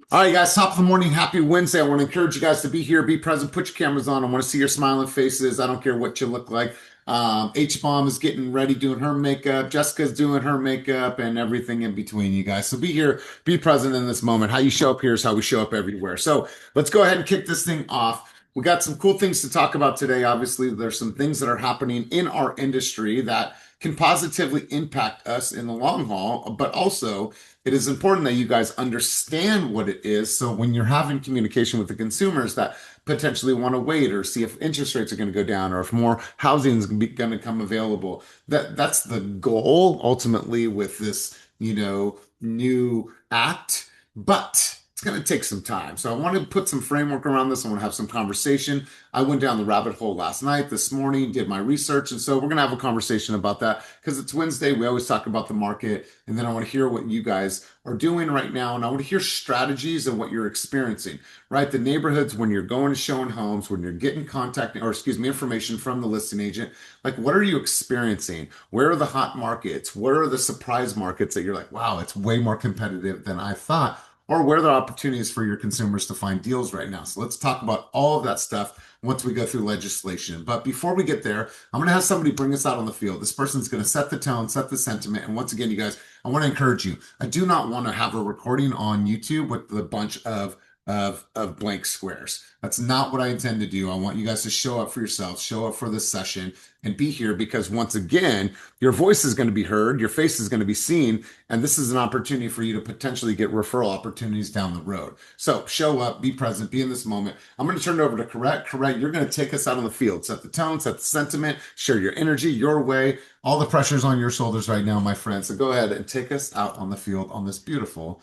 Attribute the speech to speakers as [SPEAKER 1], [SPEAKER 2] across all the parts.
[SPEAKER 1] All right, guys, top of the morning. Happy Wednesday. I want to encourage you guys to be here, be present, put your cameras on. I want to see your smiling faces. I don't care what you look like. H-Bomb is getting ready doing her makeup. Jessica's doing her makeup and everything in between, you guys. So be here, be present in this moment. How you show up here is how we show up everywhere. So let's go ahead and kick this thing off. We got some cool things to talk about today. Obviously, there's some things that are happening in our industry that can positively impact us in the long haul, but also it is important that you guys understand what it is. So when you're having communication with the consumers that potentially want to wait or see if interest rates are going to go down or if more housing is going to become available, that's the goal ultimately with this, new act. But it's going to take some time. So I want to put some framework around this. I want to have some conversation. I went down the rabbit hole last night, this morning, did my research. And so we're going to have a conversation about that because it's Wednesday. We always talk about the market. And then I want to hear what you guys are doing right now. And I want to hear strategies and what you're experiencing, right? The neighborhoods, when you're going to showing homes, when you're getting contact or excuse me, information from the listing agent, like what are you experiencing? Where are the hot markets? Where are the surprise markets that you're like, wow, it's way more competitive than I thought? Or where are the opportunities for your consumers to find deals right now? So let's talk about all of that stuff once we go through legislation. But before we get there, I'm going to have somebody bring us out on the field. This person's going to set the tone, set the sentiment. And once again, you guys, I want to encourage you. I do not want to have a recording on YouTube with a bunch of blank squares. That's not what I intend to do. I want you guys to show up for yourselves, show up for this session, and be here because once again, your voice is going to be heard, your face is going to be seen, and this is an opportunity for you to potentially get referral opportunities down the road. So show up, be present, be in this moment. I'm going to turn it over to Correct. Correct, you're going to take us out on the field, set the tone, set the sentiment, share your energy your way. All the pressure's on your shoulders right now, my friend. So go ahead and take us out on the field on this beautiful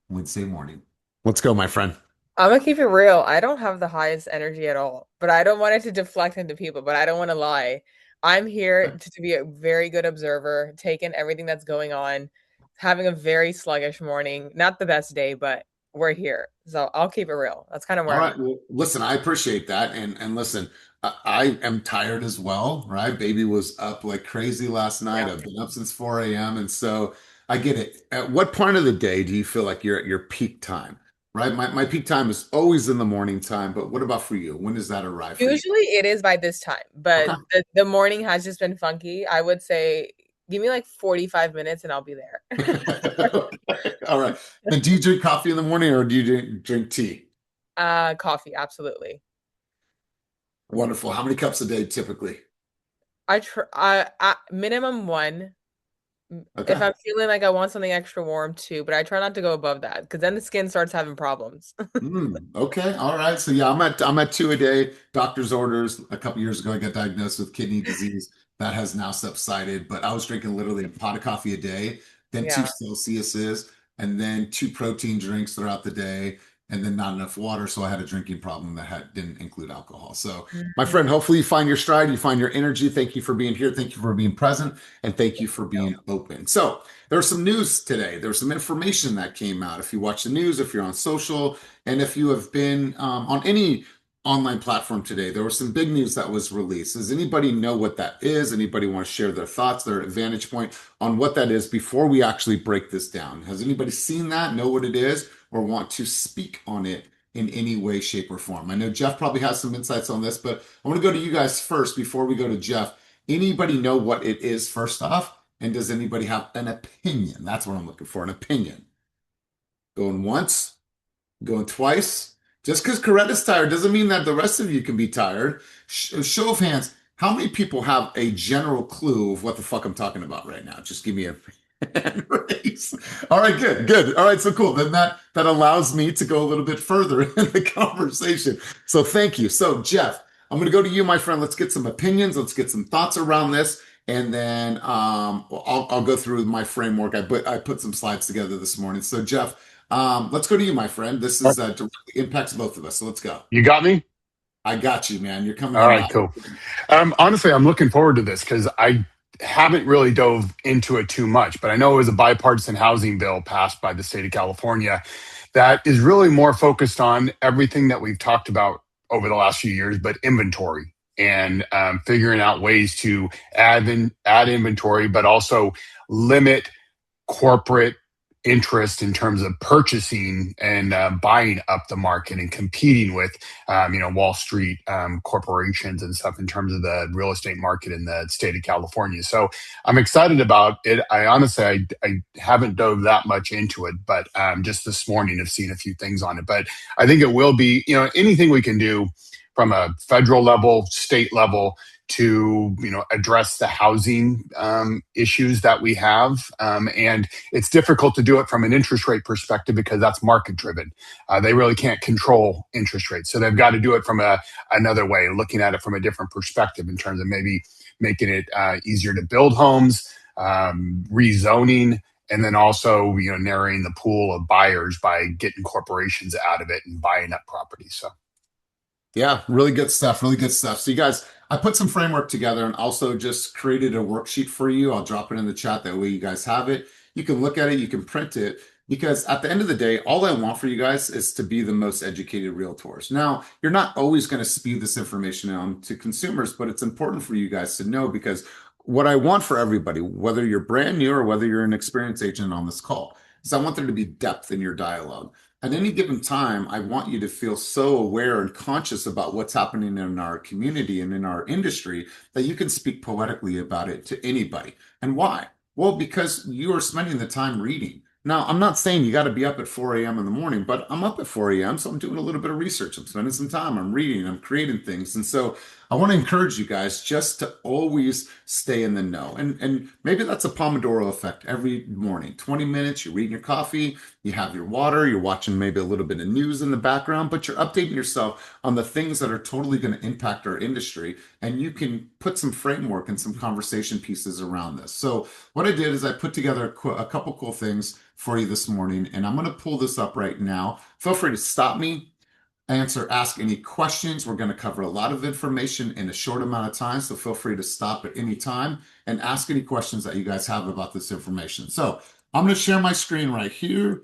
[SPEAKER 1] Wednesday morning. Let's go, my friend.
[SPEAKER 2] I'm gonna keep it real. I don't have the highest energy at all, but I don't want it to deflect into people, but I don't want to lie. I'm here to be a very good observer, taking everything that's going on, having a very sluggish morning. Not the best day, but we're here. So I'll keep it real. That's kind of
[SPEAKER 1] All
[SPEAKER 2] where I'm
[SPEAKER 1] right.
[SPEAKER 2] at.
[SPEAKER 1] Well, listen, I appreciate that. And listen, I am tired as well, right? Baby was up like crazy last night.
[SPEAKER 2] Yeah.
[SPEAKER 1] I've been up since 4 a.m. And so I get it. At what part of the day do you feel like you're at your peak time? Right? My peak time is always in the morning time, but what about for you? When does that arrive for you?
[SPEAKER 2] Usually it is by this time, but
[SPEAKER 1] Okay.
[SPEAKER 2] the morning has just been funky. I would say give me like 45 minutes and I'll be there.
[SPEAKER 1] Okay. All right. And do you drink coffee in the morning or do you drink tea?
[SPEAKER 2] Coffee, absolutely.
[SPEAKER 1] Wonderful. How many cups a day typically?
[SPEAKER 2] I minimum one. If
[SPEAKER 1] Okay.
[SPEAKER 2] I'm feeling like I want something extra warm too, but I try not to go above that because then the skin starts having problems.
[SPEAKER 1] Okay. All right. So yeah, I'm at two a day. Doctor's orders. A couple years ago, I got diagnosed with kidney disease. That has now subsided, but I was drinking literally a pot of coffee a day, then two
[SPEAKER 2] Yeah.
[SPEAKER 1] Celsiuses, and then two protein drinks throughout the day, and then not enough water. So I had a drinking problem that didn't include alcohol. So my
[SPEAKER 2] Mhm.
[SPEAKER 1] friend, hopefully you find your stride, you find your energy. Thank you for being here. Thank you for being present, and thank you for being open. So there's some news today. There's some information that came out. If you watch the news, if you're on social, and if you have been on any online platform today, there was some big news that was released. Does anybody know what that is? Anybody want to share their thoughts, their vantage point on what that is before we actually break this down? Has anybody seen that, know what it is, or want to speak on it in any way, shape, or form? I know Jeff probably has some insights on this, but I want to go to you guys first before we go to Jeff. Anybody know what it is first off? And does anybody have an opinion? That's what I'm looking for, an opinion. Going once, going twice. Just because Coretta's tired doesn't mean that the rest of you can be tired. Show of hands, how many people have a general clue of what the fuck I'm talking about right now? Just give me a hand raise. All right, good, good. All right, so cool. Then that allows me to go a little bit further in the conversation. So thank you. So Jeff, I'm going to go to you, my friend. Let's get some opinions. Let's get some thoughts around this. And then I'll go through my framework. I put some slides together this morning. So Jeff, let's go to you, my friend. This is directly impacts both of us. So let's go.
[SPEAKER 3] You got me?
[SPEAKER 1] I got you, man. You're coming
[SPEAKER 3] All
[SPEAKER 1] in
[SPEAKER 3] right,
[SPEAKER 1] loud.
[SPEAKER 3] cool. Honestly, I'm looking forward to this because I haven't really dove into it too much, but I know it was a bipartisan housing bill passed by the state of California that is really more focused on everything that we've talked about over the last few years, but inventory and figuring out ways to add inventory, but also limit corporate interest in terms of purchasing and buying up the market and competing with Wall Street corporations and stuff in terms of the real estate market in the state of California. So I'm excited about it. I honestly I haven't dove that much into it, but just this morning I've seen a few things on it. But I think it will be, anything we can do from a federal level, state level, to address the housing issues that we have, and it's difficult to do it from an interest rate perspective because that's market driven. They really can't control interest rates, so they've got to do it from another way, looking at it from a different perspective in terms of maybe making it easier to build homes, rezoning, and then also narrowing the pool of buyers by getting corporations out of it and buying up properties. So
[SPEAKER 1] Yeah, really good stuff. Really good stuff. So, you guys, I put some framework together and also just created a worksheet for you. I'll drop it in the chat. That way, you guys have it. You can look at it, you can print it. Because at the end of the day, all I want for you guys is to be the most educated realtors. Now, you're not always going to spew this information on to consumers, but it's important for you guys to know because what I want for everybody, whether you're brand new or whether you're an experienced agent on this call, is I want there to be depth in your dialogue. At any given time, I want you to feel so aware and conscious about what's happening in our community and in our industry that you can speak poetically about it to anybody. And why? Well, because you are spending the time reading. Now, I'm not saying you got to be up at 4 a.m. in the morning, but I'm up at 4 a.m., so I'm doing a little bit of research. I'm spending some time, I'm reading, I'm creating things. And so I want to encourage you guys just to always stay in the know. And maybe that's a Pomodoro effect every morning. 20 minutes, you're reading your coffee, you have your water, you're watching maybe a little bit of news in the background, but you're updating yourself on the things that are totally going to impact our industry. And you can put some framework and some conversation pieces around this. So what I did is I put together a couple cool things for you this morning, and I'm going to pull this up right now. Feel free to stop me, ask any questions. We're going to cover a lot of information in a short amount of time, so feel free to stop at any time and ask any questions that you guys have about this information. So I'm going to share my screen right here.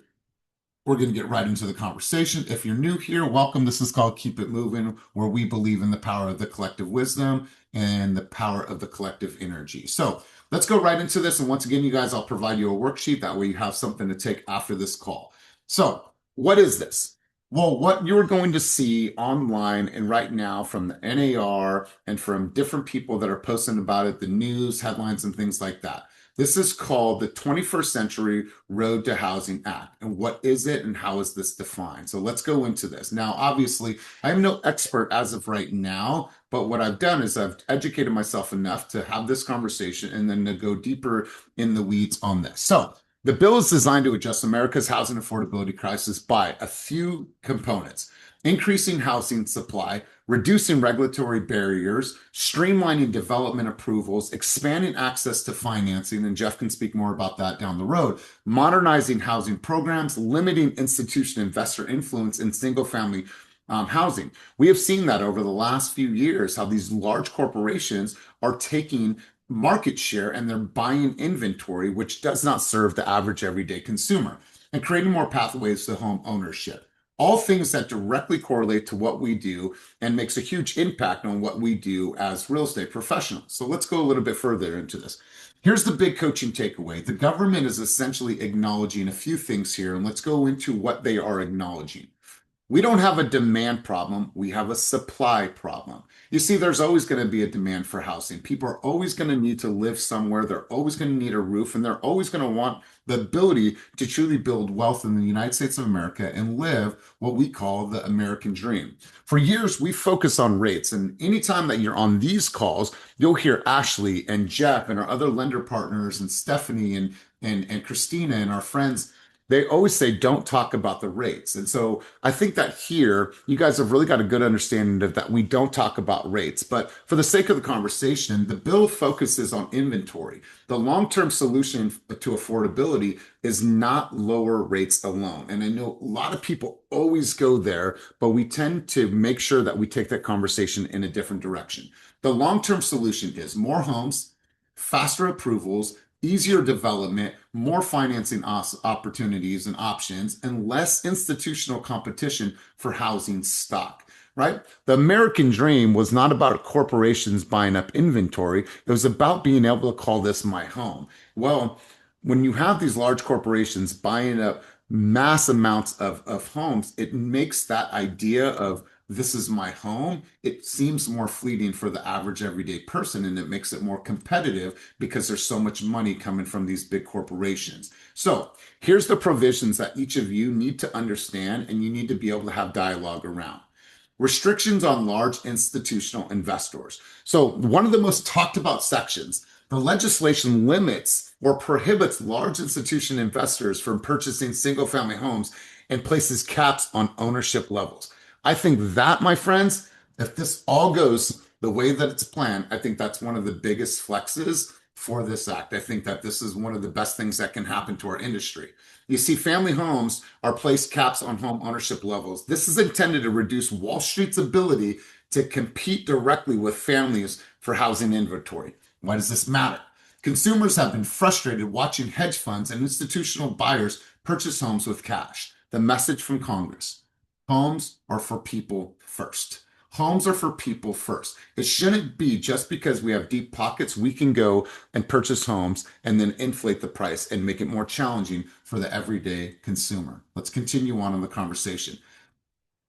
[SPEAKER 1] We're going to get right into the conversation. If you're new here, welcome. This is called Keep It Moving, where we believe in the power of the collective wisdom and the power of the collective energy. So let's go right into this. And once again, you guys, I'll provide you a worksheet. That way you have something to take after this call. So what is this? Well, what you're going to see online and right now from the NAR and from different people that are posting about it, the news, headlines, and things like that. This is called the 21st Century Road to Housing Act. And what is it and how is this defined? So let's go into this. Now, obviously, I am no expert as of right now, but what I've done is I've educated myself enough to have this conversation and then to go deeper in the weeds on this. So the bill is designed to address America's housing affordability crisis by a few components: increasing housing supply, reducing regulatory barriers, streamlining development approvals, expanding access to financing, and Jeff can speak more about that down the road, modernizing housing programs, limiting institutional investor influence in single family housing. We have seen that over the last few years, how these large corporations are taking market share and they're buying inventory, which does not serve the average everyday consumer, and creating more pathways to home ownership. All things that directly correlate to what we do and makes a huge impact on what we do as real estate professionals. So let's go a little bit further into this. Here's the big coaching takeaway. The government is essentially acknowledging a few things here, and let's go into what they are acknowledging. We don't have a demand problem, we have a supply problem. You see, there's always going to be a demand for housing. People are always going to need to live somewhere. They're always going to need a roof, and they're always going to want the ability to truly build wealth in the United States of America and live what we call the American dream. For years, we focus on rates, and anytime that you're on these calls, you'll hear Ashley and Jeff and our other lender partners and Stephanie and Christina and our friends. They always say, don't talk about the rates. And so I think that here, you guys have really got a good understanding of that. We don't talk about rates, but for the sake of the conversation, the bill focuses on inventory. The long-term solution to affordability is not lower rates alone. And I know a lot of people always go there, but we tend to make sure that we take that conversation in a different direction. The long-term solution is more homes, faster approvals, easier development, more financing opportunities and options, and less institutional competition for housing stock, right? The American dream was not about corporations buying up inventory. It was about being able to call this my home. Well, when you have these large corporations buying up mass amounts of homes, it makes that idea of this is my home, it seems more fleeting for the average everyday person, and it makes it more competitive because there's so much money coming from these big corporations. So here's the provisions that each of you need to understand and you need to be able to have dialogue around. Restrictions on large institutional investors. So, one of the most talked about sections, the legislation limits or prohibits large institution investors from purchasing single family homes and places caps on ownership levels. I think that, my friends, if this all goes the way that it's planned, I think that's one of the biggest flexes for this act. I think that this is one of the best things that can happen to our industry. You see, family homes are placed caps on home ownership levels. This is intended to reduce Wall Street's ability to compete directly with families for housing inventory. Why does this matter? Consumers have been frustrated watching hedge funds and institutional buyers purchase homes with cash. The message from Congress: homes are for people first. Homes are for people first. It shouldn't be just because we have deep pockets, we can go and purchase homes and then inflate the price and make it more challenging for the everyday consumer. Let's continue on in the conversation.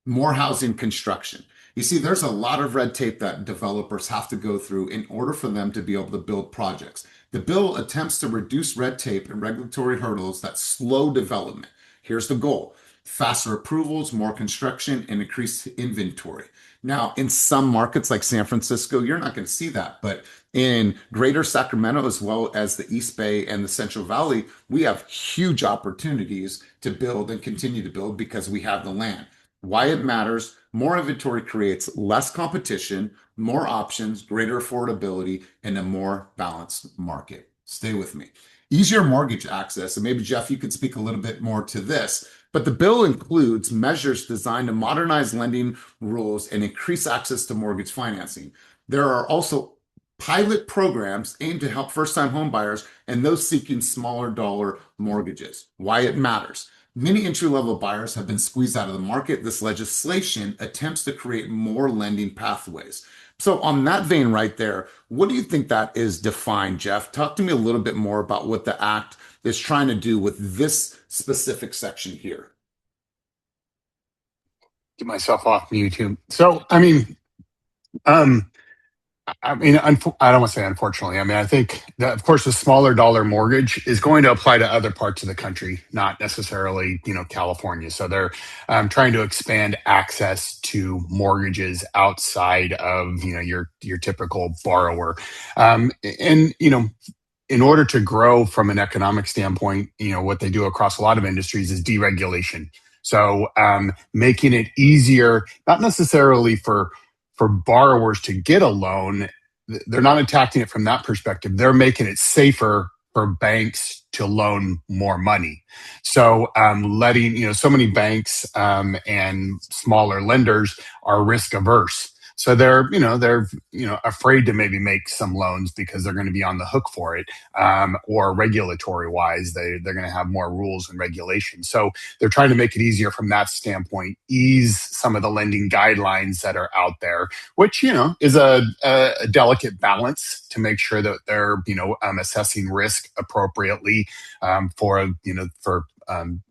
[SPEAKER 1] More housing construction. You see, there's a lot of red tape that developers have to go through in order for them to be able to build projects. The bill attempts to reduce red tape and regulatory hurdles that slow development. Here's the goal: faster approvals, more construction, and increased inventory. Now, in some markets like San Francisco, you're not going to see that. But in greater Sacramento, as well as the East Bay and the Central Valley, we have huge opportunities to build and continue to build because we have the land. Why it matters: more inventory creates less competition, more options, greater affordability, and a more balanced market. Stay with me. Easier mortgage access. And maybe, Jeff, you could speak a little bit more to this. But the bill includes measures designed to modernize lending rules and increase access to mortgage financing. There are also pilot programs aimed to help first-time homebuyers and those seeking smaller dollar mortgages. Why it matters: many entry-level buyers have been squeezed out of the market. This legislation attempts to create more lending pathways. So, on that vein right there, what do you think that is defined, Jeff? Talk to me a little bit more about what the act is trying to do with this specific section here.
[SPEAKER 3] Get myself off YouTube. So, um, I don't want to say unfortunately. I think that, of course, the smaller dollar mortgage is going to apply to other parts of the country, not necessarily, California. So they're trying to expand access to mortgages outside of, your typical borrower. And in order to grow from an economic standpoint, what they do across a lot of industries is deregulation. So making it easier, not necessarily for borrowers to get a loan. They're not attacking it from that perspective. They're making it safer for banks to loan more money. So letting, so many banks and smaller lenders are risk averse. So they're afraid to maybe make some loans because they're going to be on the hook for it, or regulatory wise, they're going to have more rules and regulations. So they're trying to make it easier from that standpoint, ease some of the lending guidelines that are out there, which is a delicate balance to make sure that they're assessing risk appropriately for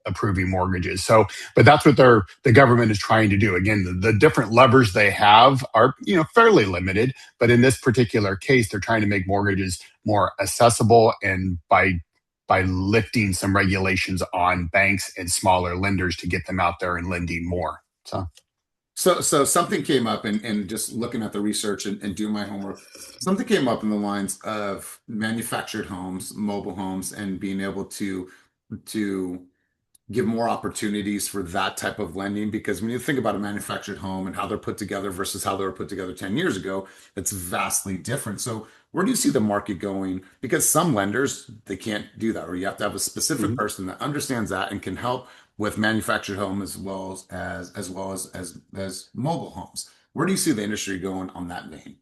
[SPEAKER 3] approving mortgages. So, but that's what the government is trying to do. Again, the different levers they have are fairly limited, but in this particular case, they're trying to make mortgages more accessible, and by lifting some regulations on banks and smaller lenders to get them out there and lending more.
[SPEAKER 1] So something came up, and just looking at the research and doing my homework, something came up in the lines of manufactured homes, mobile homes, and being able to give more opportunities for that type of lending. Because when you think about a manufactured home and how they're put together versus how they were put together 10 years ago, it's vastly different. So where do you see the market going? Because some lenders, they can't do that, or you have to have a specific person that understands that and can help with manufactured home as mobile homes. Where do you see the industry going on that vein?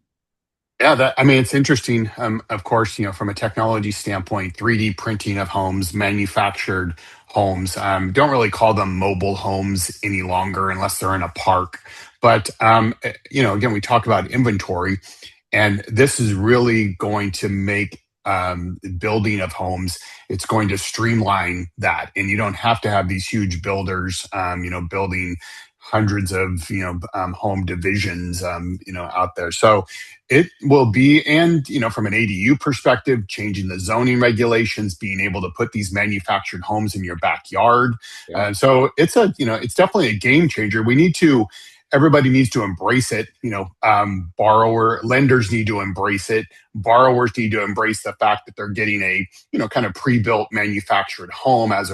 [SPEAKER 3] Yeah, it's interesting. Of course, from a technology standpoint, 3D printing of homes, manufactured homes, don't really call them mobile homes any longer unless they're in a park. But again, we talk about inventory, and this is really going to make building of homes. It's going to streamline that, and you don't have to have these huge builders, building hundreds of home divisions, out there. So it will be, and from an ADU perspective, changing the zoning regulations, being able to put these manufactured homes in your backyard.
[SPEAKER 1] Yeah.
[SPEAKER 3] So it's definitely a game changer. Everybody needs to embrace it. Lenders need to embrace it. Borrowers need to embrace the fact that they're getting a, kind of pre-built manufactured home as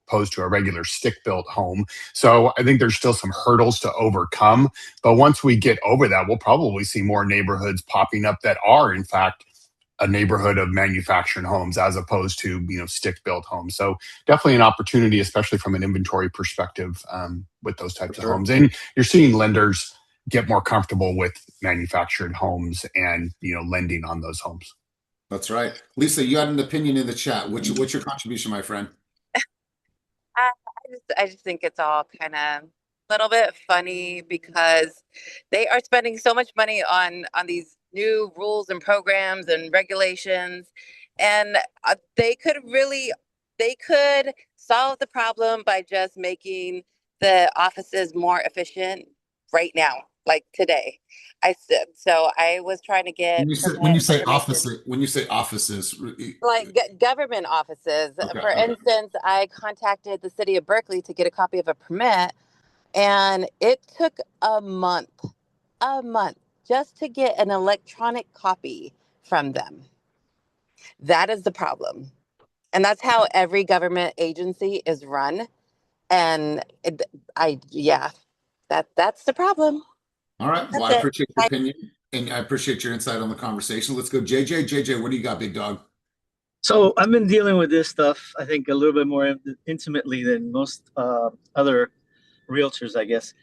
[SPEAKER 3] opposed to a regular stick-built home. So I think there's still some hurdles to overcome. But once we get over that, we'll probably see more neighborhoods popping up that are, in fact, a neighborhood of manufactured homes as opposed to stick-built homes. So definitely an opportunity, especially from an inventory perspective, with those types of
[SPEAKER 1] Sure.
[SPEAKER 3] homes. And you're seeing lenders get more comfortable with manufactured homes and lending on those homes.
[SPEAKER 1] That's right. Lisa, you had an opinion in the chat. What's your contribution, my friend?
[SPEAKER 4] I just think it's all kind of a little bit funny because they are spending so much money on these new rules and programs and regulations, and they could solve the problem by just making the offices more efficient right now, like today. I was trying to get
[SPEAKER 1] When you
[SPEAKER 4] permit
[SPEAKER 1] say
[SPEAKER 4] information,
[SPEAKER 1] offices,
[SPEAKER 4] like government offices.
[SPEAKER 1] okay,
[SPEAKER 4] For
[SPEAKER 1] okay.
[SPEAKER 4] instance, I contacted the city of Berkeley to get a copy of a permit, and it took a month just to get an electronic copy from them. That is the problem. And that's how every government agency is run. And yeah, that's the problem.
[SPEAKER 1] All right. Well,
[SPEAKER 4] That's
[SPEAKER 1] I
[SPEAKER 4] it.
[SPEAKER 1] appreciate your opinion and I appreciate your insight on the conversation. Let's go, JJ. JJ, what do you got, big dog?
[SPEAKER 5] So I've been dealing with this stuff, I think, a little bit more intimately than most other realtors, I guess.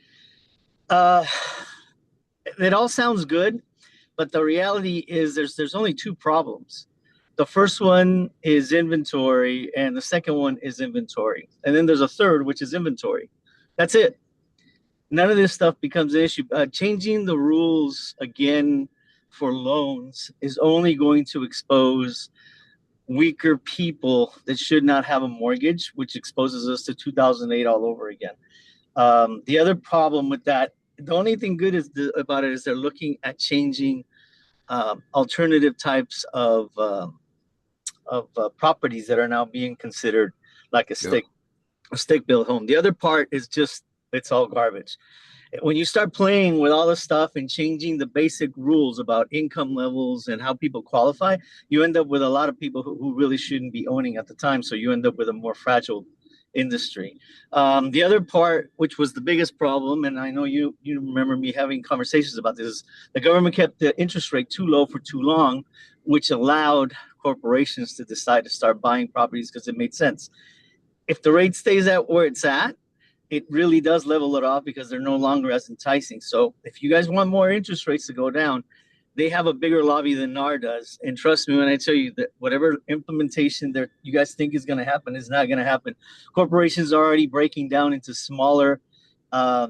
[SPEAKER 5] Uh, it all sounds good, but the reality is there's only two problems. The first one is inventory, and the second one is inventory. And then there's a third, which is inventory. That's it. None of this stuff becomes an issue. Changing the rules again for loans is only going to expose weaker people that should not have a mortgage, which exposes us to 2008 all over again. The other problem with that, the only thing good about it is they're looking at changing alternative types of properties that are now being considered like a stick built home. The other part is just it's all garbage. When you start playing with all this stuff and changing the basic rules about income levels and how people qualify, you end up with a lot of people who really shouldn't be owning at the time. So you end up with a more fragile industry. The other part, which was the biggest problem, and I know you remember me having conversations about this, is the government kept the interest rate too low for too long, which allowed corporations to decide to start buying properties because it made sense. If the rate stays at where it's at, it really does level it off because they're no longer as enticing. So if you guys want more interest rates to go down, they have a bigger lobby than NAR does. And trust me when I tell you that whatever implementation that you guys think is going to happen is not going to happen. Corporations are already breaking down into smaller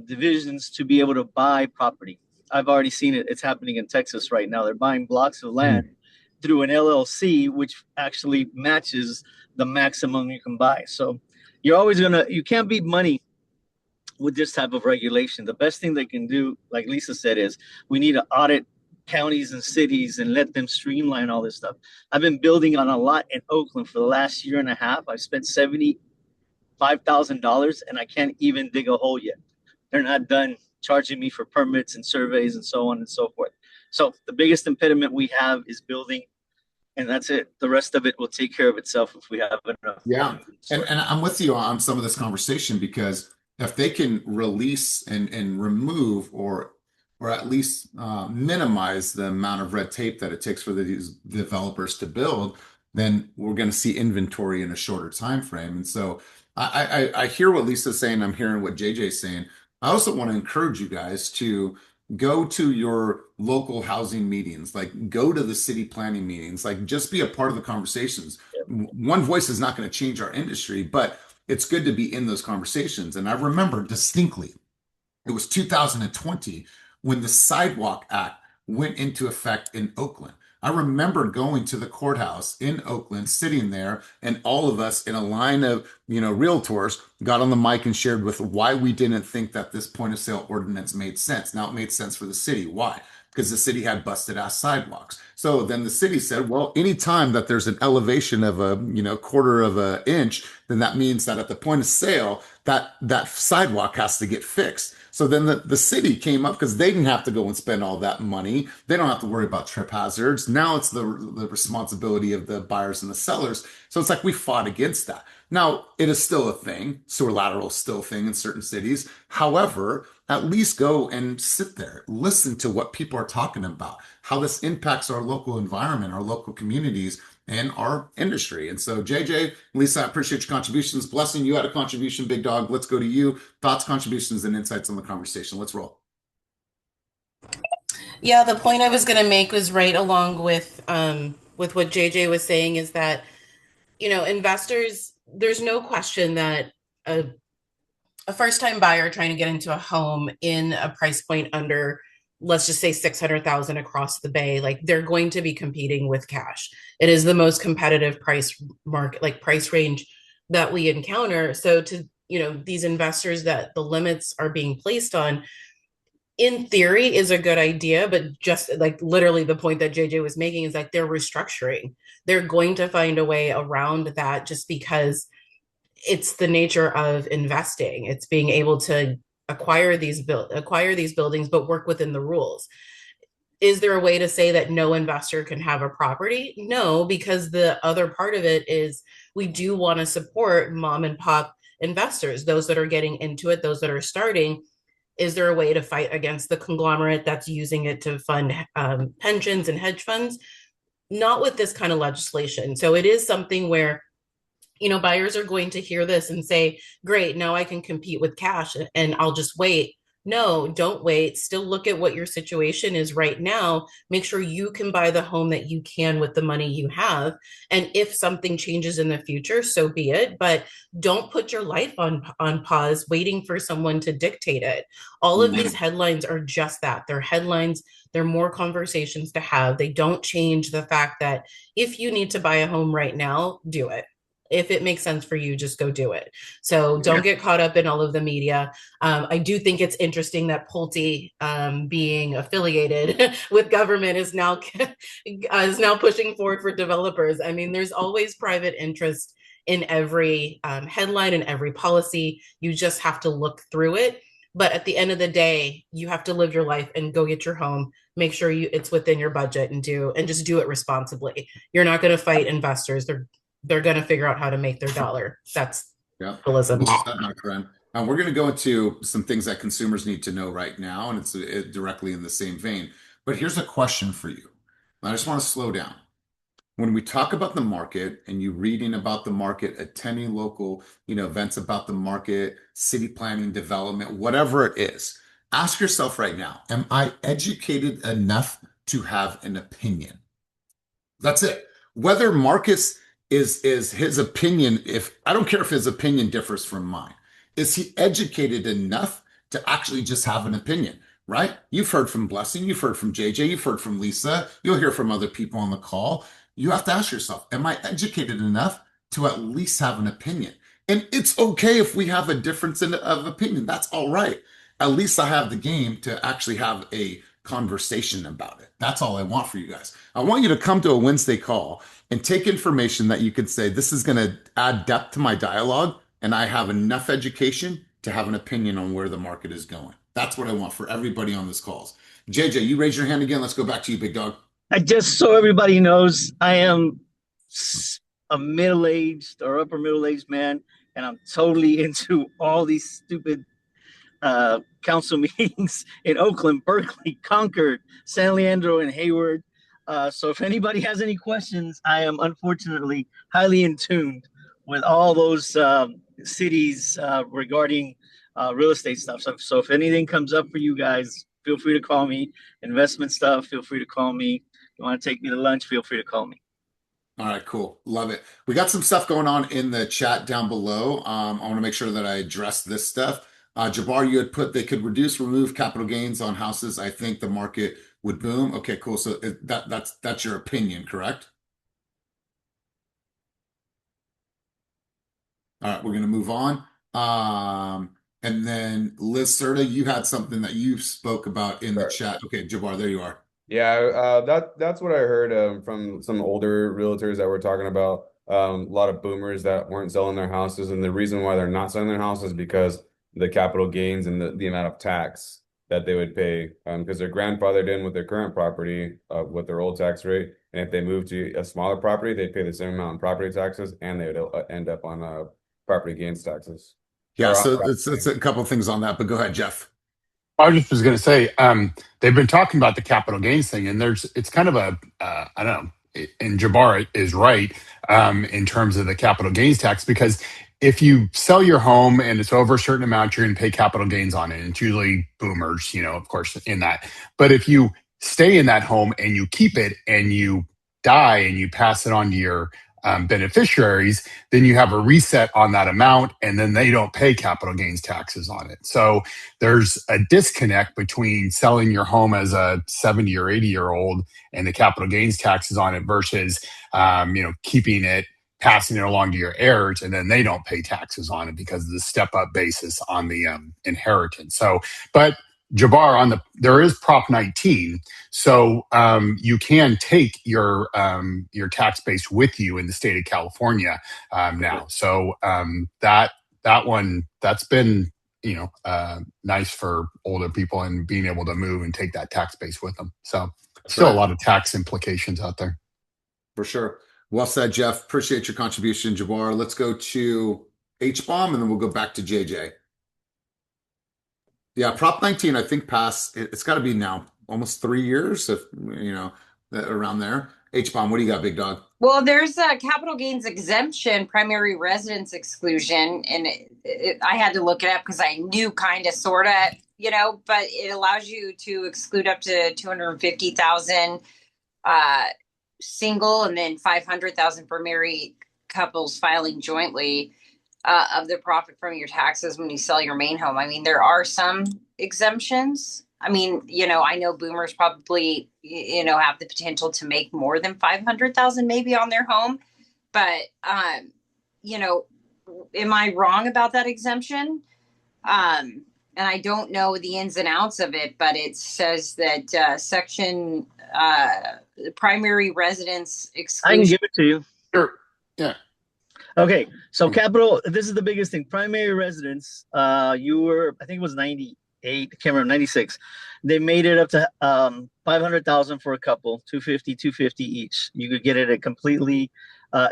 [SPEAKER 5] divisions to be able to buy property. I've already seen it. It's happening in Texas right now. They're buying blocks of land through an LLC, which actually matches the maximum you can buy. So you can't beat money with this type of regulation. The best thing they can do, like Lisa said, is we need to audit counties and cities and let them streamline all this stuff. I've been building on a lot in Oakland for the last year and a half. I've spent $75,000 and I can't even dig a hole yet. They're not done charging me for permits and surveys and so on and so forth. So the biggest impediment we have is building, and that's it. The rest of it will take care of itself if we have enough.
[SPEAKER 1] Yeah. And I'm with you on some of this conversation because if they can release and remove or at least minimize the amount of red tape that it takes for these developers to build, then we're going to see inventory in a shorter time frame. And so I hear what Lisa's saying. I'm hearing what JJ's saying. I also want to encourage you guys to go to your local housing meetings, like go to the city planning meetings, like just be a part of the conversations. One voice is not going to change our industry, but it's good to be in those conversations. And I remember distinctly, it was 2020 when the Sidewalk Act went into effect in Oakland. I remember going to the courthouse in Oakland, sitting there, and all of us in a line of, realtors got on the mic and shared with why we didn't think that this point of sale ordinance made sense. Now it made sense for the city. Why? Because the city had busted ass sidewalks. So then the city said, well, anytime that there's an elevation of a, quarter of an inch, then that means that at the point of sale, that sidewalk has to get fixed. So then the city came up because they didn't have to go and spend all that money. They don't have to worry about trip hazards. Now it's the responsibility of the buyers and the sellers. So it's like we fought against that. Now it is still a thing. Sewer lateral is still a thing in certain cities. However, at least go and sit there, listen to what people are talking about, how this impacts our local environment, our local communities, and our industry. And so, JJ, Lisa, I appreciate your contributions. Blessing, you had a contribution, big dog. Let's go to you. Thoughts, contributions, and insights on the conversation. Let's roll.
[SPEAKER 6] Yeah, the point I was going to make was right along with what JJ was saying is that, investors, there's no question that a first-time buyer trying to get into a home in a price point under, let's just say 600,000 across the bay, like they're going to be competing with cash. It is the most competitive price market, like price range that we encounter. So to, these investors that the limits are being placed on, in theory is a good idea, but just like literally the point that JJ was making is like they're restructuring. They're going to find a way around that just because it's the nature of investing. It's being able to acquire these buildings, but work within the rules. Is there a way to say that no investor can have a property? No, because the other part of it is we do want to support mom and pop investors, those that are getting into it, those that are starting. Is there a way to fight against the conglomerate that's using it to fund pensions and hedge funds? Not with this kind of legislation. So it is something where buyers are going to hear this and say, great, now I can compete with cash and I'll just wait. No, don't wait. Still look at what your situation is right now. Make sure you can buy the home that you can with the money you have. And if something changes in the future, so be it. But don't put your life on pause waiting for someone to dictate it. All of these headlines are just that. They're headlines. They're more conversations to have. They don't change the fact that if you need to buy a home right now, do it. If it makes sense for you, just go do it. So don't get caught up in all of the media. I do think it's interesting that Pulte, being affiliated with government, is now pushing forward for developers. I mean, there's always private interest in every headline and every policy. You just have to look through it. But at the end of the day, you have to live your life and go get your home. Make sure it's within your budget and just do it responsibly. You're not going to fight investors. They're going to figure out how to make their dollar. That's capitalism.
[SPEAKER 1] My friend. We're going to go into some things that consumers need to know right now, and it's directly in the same vein. But here's a question for you. I just want to slow down. When we talk about the market and you reading about the market, attending local, events about the market, city planning, development, whatever it is, ask yourself right now, am I educated enough to have an opinion? That's it. Whether Marcus is his opinion, if I don't care if his opinion differs from mine, is he educated enough to actually just have an opinion, right? You've heard from Blessing, you've heard from JJ, you've heard from Lisa, you'll hear from other people on the call. You have to ask yourself, am I educated enough to at least have an opinion? And it's okay if we have a difference of opinion. That's all right. At least I have the game to actually have a conversation about it. That's all I want for you guys. I want you to come to a Wednesday call and take information that you could say, this is going to add depth to my dialogue, and I have enough education to have an opinion on where the market is going. That's what I want for everybody on this calls. JJ, you raise your hand again. Let's go back to you, big dog.
[SPEAKER 5] I just so everybody knows, I am a middle-aged or upper middle-aged man, and I'm totally into all these stupid council meetings in Oakland, Berkeley, Concord, San Leandro, and Hayward. So if anybody has any questions, I am unfortunately highly in tune with all those cities regarding real estate stuff. So if anything comes up for you guys, feel free to call me. Investment stuff, feel free to call me. If you want to take me to lunch, feel free to call me.
[SPEAKER 1] All right, cool. Love it. We got some stuff going on in the chat down below. I want to make sure that I address this stuff. Jabbar, you had put they could remove capital gains on houses. I think the market Would boom? Okay, cool. So that's your opinion, correct? All right, we're gonna move on. And then Liz Serta, you had something that you spoke about in the
[SPEAKER 7] Sure.
[SPEAKER 1] chat. Okay, Jabbar, there you are.
[SPEAKER 7] Yeah, that's what I heard from some older realtors that were talking about a lot of boomers that weren't selling their houses, and the reason why they're not selling their houses is because the capital gains and the amount of tax that they would pay because they're grandfathered in with their current property with their old tax rate, and if they move to a smaller property, they pay the same amount in property taxes, and they would end up on property gains taxes.
[SPEAKER 1] Yeah,
[SPEAKER 7] Or
[SPEAKER 1] so it's a couple things on that, but go ahead, Jeff.
[SPEAKER 3] I just was going to say, they've been talking about the capital gains thing, and it's kind of I don't know, and Jabbar is right in terms of the capital gains tax, because if you sell your home and it's over a certain amount, you're going to pay capital gains on it. And it's usually boomers, of course, in that. But if you stay in that home and you keep it and you die and you pass it on to your beneficiaries, then you have a reset on that amount, and then they don't pay capital gains taxes on it. So there's a disconnect between selling your home as a 70 or 80-year-old and the capital gains taxes on it versus, keeping it, passing it along to your heirs, and then they don't pay taxes on it because of the step up basis on the inheritance. So, but Jabbar, there is Prop 19, so you can take your tax base with you in the state of California now. So that's been nice for older people and being able to move and take that tax base with them. So
[SPEAKER 1] That's
[SPEAKER 3] still
[SPEAKER 1] right.
[SPEAKER 3] a lot of tax implications out there.
[SPEAKER 1] For sure. Well said, Jeff. Appreciate your contribution, Jabbar. Let's go to H-Bomb and then we'll go back to JJ. Yeah, Prop 19, I think passed. It's got to be now almost 3 years, if around there. H-Bomb, what do you got, big dog?
[SPEAKER 8] Well, there's a capital gains exemption, primary residence exclusion, and I had to look it up because I knew kind of, sort of, but it allows you to exclude up to 250,000 single, and then 500,000 for married couples filing jointly of the profit from your taxes when you sell your main home. I mean, there are some exemptions. I mean, I know boomers probably, have the potential to make more than 500,000 maybe on their home, but, am I wrong about that exemption? And I don't know the ins and outs of it, but it says that section primary residence exclusion.
[SPEAKER 5] I can give it to you.
[SPEAKER 3] Sure. Yeah.
[SPEAKER 5] Okay, so capital, this is the biggest thing. Primary residence, I think it was 98, I can't remember, 96. They made it up to 500,000 for a couple, 250 each. You could get it a completely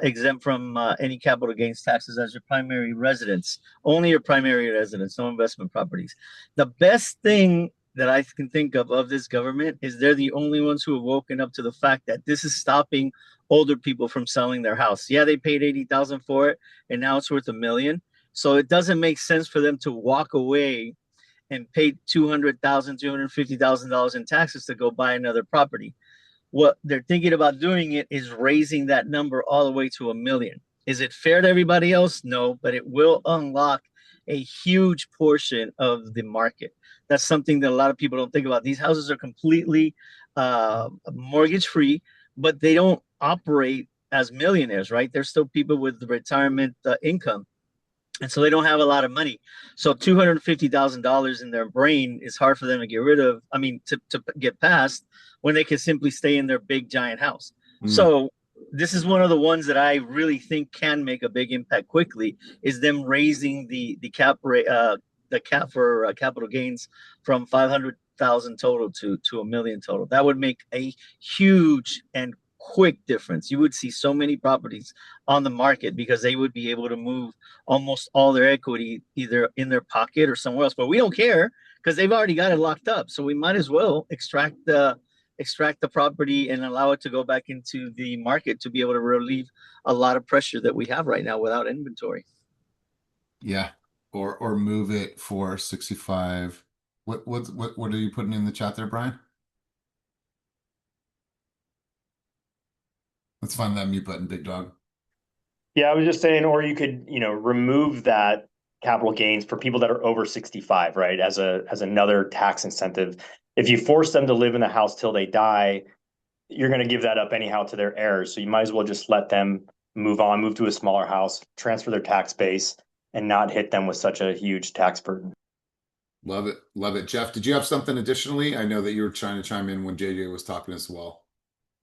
[SPEAKER 5] exempt from any capital gains taxes as your primary residence. Only your primary residence, no investment properties. The best thing that I can think of this government is they're the only ones who have woken up to the fact that this is stopping older people from selling their house. Yeah, they paid 80,000 for it, and now it's worth $1 million. So it doesn't make sense for them to walk away and pay $200,000, $250,000 in taxes to go buy another property. What they're thinking about doing it is raising that number all the way to $1 million. Is it fair to everybody else? No, but it will unlock a huge portion of the market. That's something that a lot of people don't think about. These houses are completely mortgage free, but they don't operate as millionaires, right? They're still people with retirement income. And so they don't have a lot of money. So $250,000 in their brain is hard for them to get rid of. I mean, to get past when they can simply stay in their big giant house. So this is one of the ones that I really think can make a big impact quickly, is them raising the cap rate, the cap for capital gains from 500,000 total to $1 million total. That would make a huge and quick difference. You would see so many properties on the market because they would be able to move almost all their equity either in their pocket or somewhere else. But we don't care because they've already got it locked up. So we might as well extract the property and allow it to go back into the market to be able to relieve a lot of pressure that we have right now without inventory.
[SPEAKER 1] Yeah. Or move it for 65. What are you putting in the chat there, Brian? Let's find that mute button, big dog.
[SPEAKER 9] Yeah, I was just saying, or you could, remove that capital gains for people that are over 65, right? As another tax incentive. If you force them to live in the house till they die, you're going to give that up anyhow to their heirs. So you might as well just let them move on, move to a smaller house, transfer their tax base, and not hit them with such a huge tax burden.
[SPEAKER 1] Love it. Love it. Jeff, did you have something additionally? I know that you were trying to chime in when JJ was talking as well.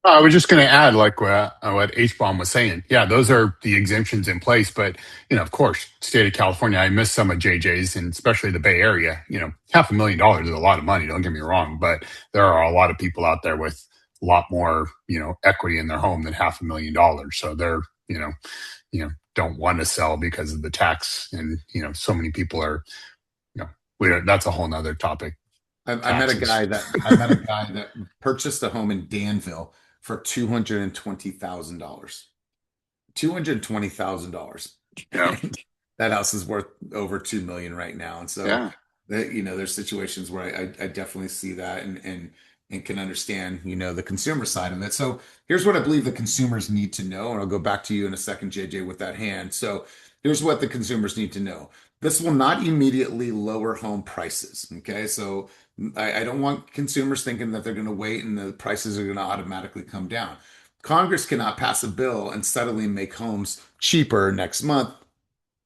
[SPEAKER 3] I was just going to add, like what H-Bomb was saying. Yeah, those are the exemptions in place. But, of course, state of California, I miss some of JJ's, and especially the Bay Area. $500,000 is a lot of money, don't get me wrong. But there are a lot of people out there with a lot more, equity in their home than $500,000. So they're, don't want to sell because of the tax. And, so many people are, that's a whole nother topic.
[SPEAKER 1] I met a guy that purchased a home in Danville for $220,000. $220,000.
[SPEAKER 3] Yeah.
[SPEAKER 1] That house is worth over 2 million right now. And so,
[SPEAKER 3] yeah.
[SPEAKER 1] There's situations where I definitely see that and can understand, the consumer side of it. So here's what I believe the consumers need to know. And I'll go back to you in a second, JJ, with that hand. So here's what the consumers need to know. This will not immediately lower home prices. Okay. So I don't want consumers thinking that they're going to wait and the prices are going to automatically come down. Congress cannot pass a bill and suddenly make homes cheaper next month.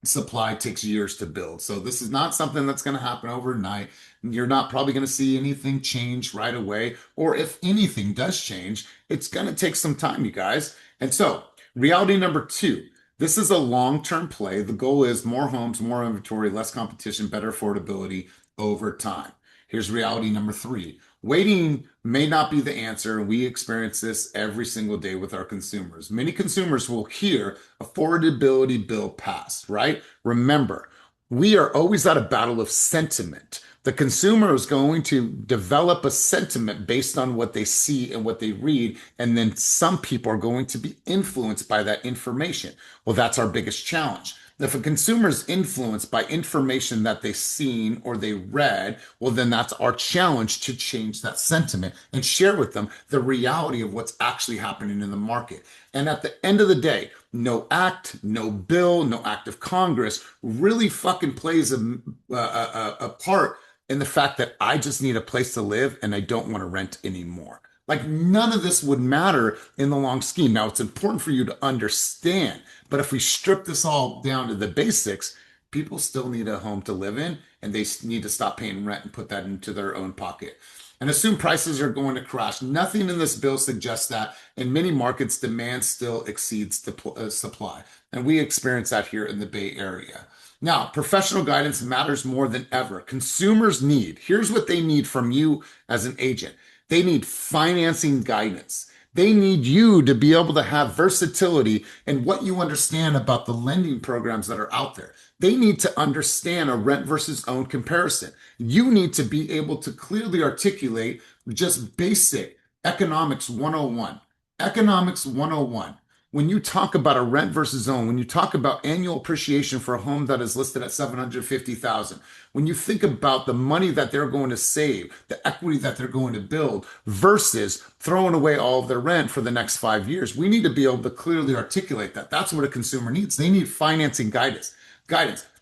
[SPEAKER 1] Supply takes years to build. So this is not something that's going to happen overnight. You're not probably going to see anything change right away. Or if anything does change, it's going to take some time, you guys. And so reality number 2, this is a long-term play. The goal is more homes, more inventory, less competition, better affordability over time. Here's reality number 3. Waiting may not be the answer, and we experience this every single day with our consumers. Many consumers will hear affordability bill passed, right? Remember, we are always at a battle of sentiment. The consumer is going to develop a sentiment based on what they see and what they read, and then some people are going to be influenced by that information. Well, that's our biggest challenge. If a consumer is influenced by information that they've seen or they read, well, then that's our challenge to change that sentiment and share with them the reality of what's actually happening in the market. And at the end of the day, no act, no bill, no act of Congress really fucking plays a part in the fact that I just need a place to live and I don't want to rent anymore. Like none of this would matter in the long scheme. Now, it's important for you to understand, but if we strip this all down to the basics, people still need a home to live in and they need to stop paying rent and put that into their own pocket. And assume prices are going to crash. Nothing in this bill suggests that. In many markets, demand still exceeds the supply. And we experience that here in the Bay Area. Now, professional guidance matters more than ever. Consumers here's what they need from you as an agent. They need financing guidance. They need you to be able to have versatility in what you understand about the lending programs that are out there. They need to understand a rent versus own comparison. You need to be able to clearly articulate just basic economics 101. Economics 101. When you talk about a rent versus own, when you talk about annual appreciation for a home that is listed at $750,000, when you think about the money that they're going to save, the equity that they're going to build versus throwing away all of their rent for the next 5 years, we need to be able to clearly articulate that. That's what a consumer needs. They need financing guidance.